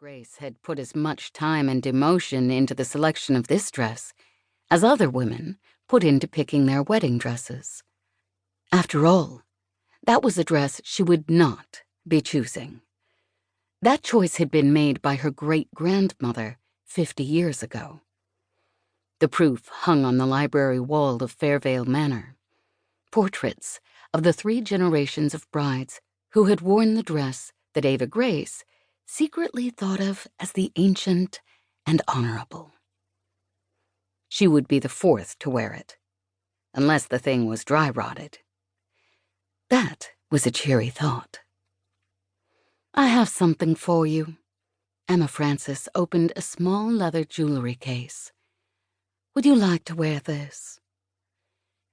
Grace had put as much time and emotion into the selection of this dress as other women put into picking their wedding dresses. After all, that was a dress she would not be choosing. That choice had been made by her great-grandmother 50 years ago. The proof hung on the library wall of Fairvale Manor. Portraits of the 3 generations of brides who had worn the dress that Ava Grace secretly thought of as the ancient and honorable. She would be the 4th to wear it, unless the thing was dry-rotted. That was a cheery thought. "I have something for you." Emma Francis opened a small leather jewelry case. "Would you like to wear this?"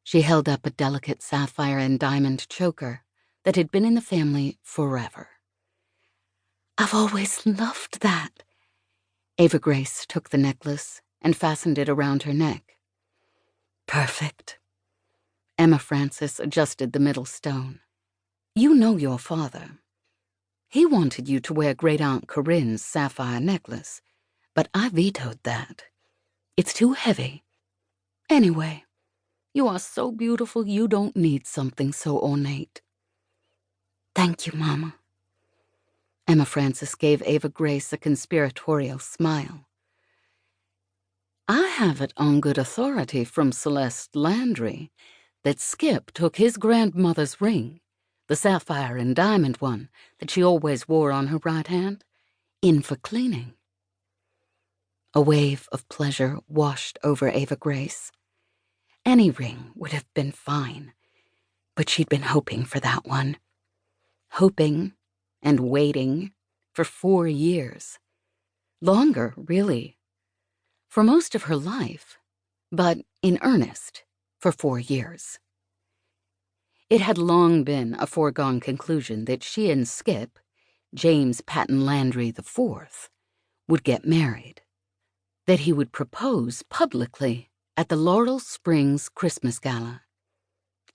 She held up a delicate sapphire and diamond choker that had been in the family forever. "I've always loved that." Ava Grace took the necklace and fastened it around her neck. "Perfect." Emma Francis adjusted the middle stone. "You know your father. He wanted you to wear Great-Aunt Corinne's sapphire necklace, but I vetoed that. It's too heavy. Anyway, you are so beautiful you don't need something so ornate." "Thank you, Mama." Emma Francis gave Ava Grace a conspiratorial smile. "I have it on good authority from Celeste Landry that Skip took his grandmother's ring, the sapphire and diamond one that she always wore on her right hand, in for cleaning." A wave of pleasure washed over Ava Grace. Any ring would have been fine, but she'd been hoping for that one. Hoping and waiting for 4 years. Longer, really. For most of her life, but in earnest, for 4 years. It had long been a foregone conclusion that she and Skip, James Patton Landry IV, would get married. That he would propose publicly at the Laurel Springs Christmas Gala.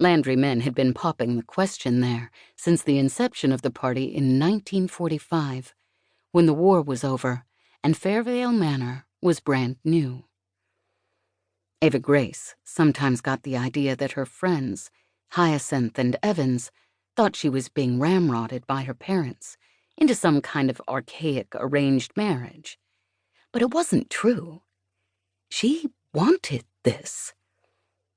Landry men had been popping the question there since the inception of the party in 1945, when the war was over and Fairvale Manor was brand new. Ava Grace sometimes got the idea that her friends, Hyacinth and Evans, thought she was being ramrodded by her parents into some kind of archaic arranged marriage. But it wasn't true. She wanted this.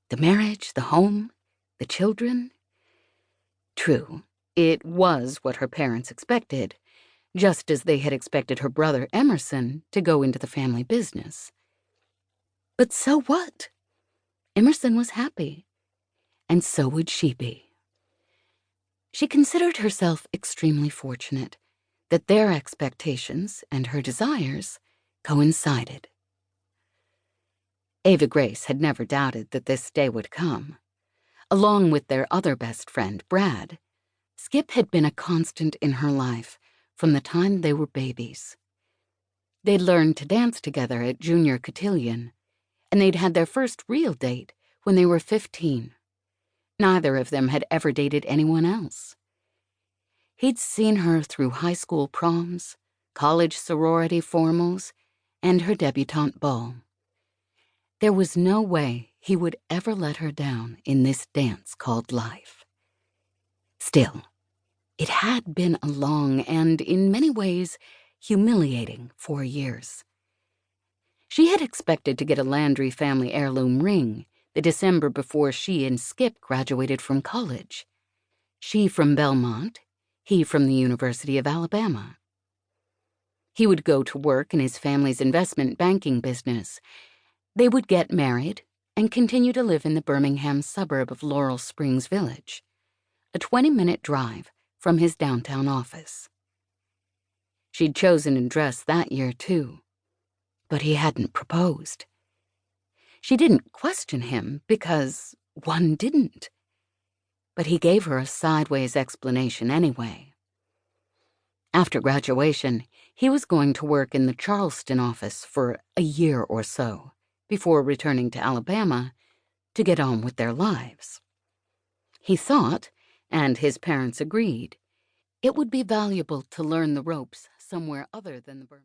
The marriage, the home, the children. True, it was what her parents expected, just as they had expected her brother Emerson to go into the family business. But so what? Emerson was happy, and so would she be. She considered herself extremely fortunate that their expectations and her desires coincided. Ava Grace had never doubted that this day would come. Along with their other best friend, Brad, Skip had been a constant in her life from the time they were babies. They'd learned to dance together at junior cotillion, and they'd had their first real date when they were 15. Neither of them had ever dated anyone else. He'd seen her through high school proms, college sorority formals, and her debutante ball. There was no way he would ever let her down in this dance called life. Still, it had been a long and, in many ways, humiliating 4 years. She had expected to get a Landry family heirloom ring the December before she and Skip graduated from college. She from Belmont, he from the University of Alabama. He would go to work in his family's investment banking business. They would get married and continue to live in the Birmingham suburb of Laurel Springs Village, a 20-minute drive from his downtown office. She'd chosen a dress that year, too, but he hadn't proposed. She didn't question him because one didn't, but he gave her a sideways explanation anyway. After graduation, he was going to work in the Charleston office for a year or so, before returning to Alabama to get on with their lives. He thought, and his parents agreed, it would be valuable to learn the ropes somewhere other than the Birmingham.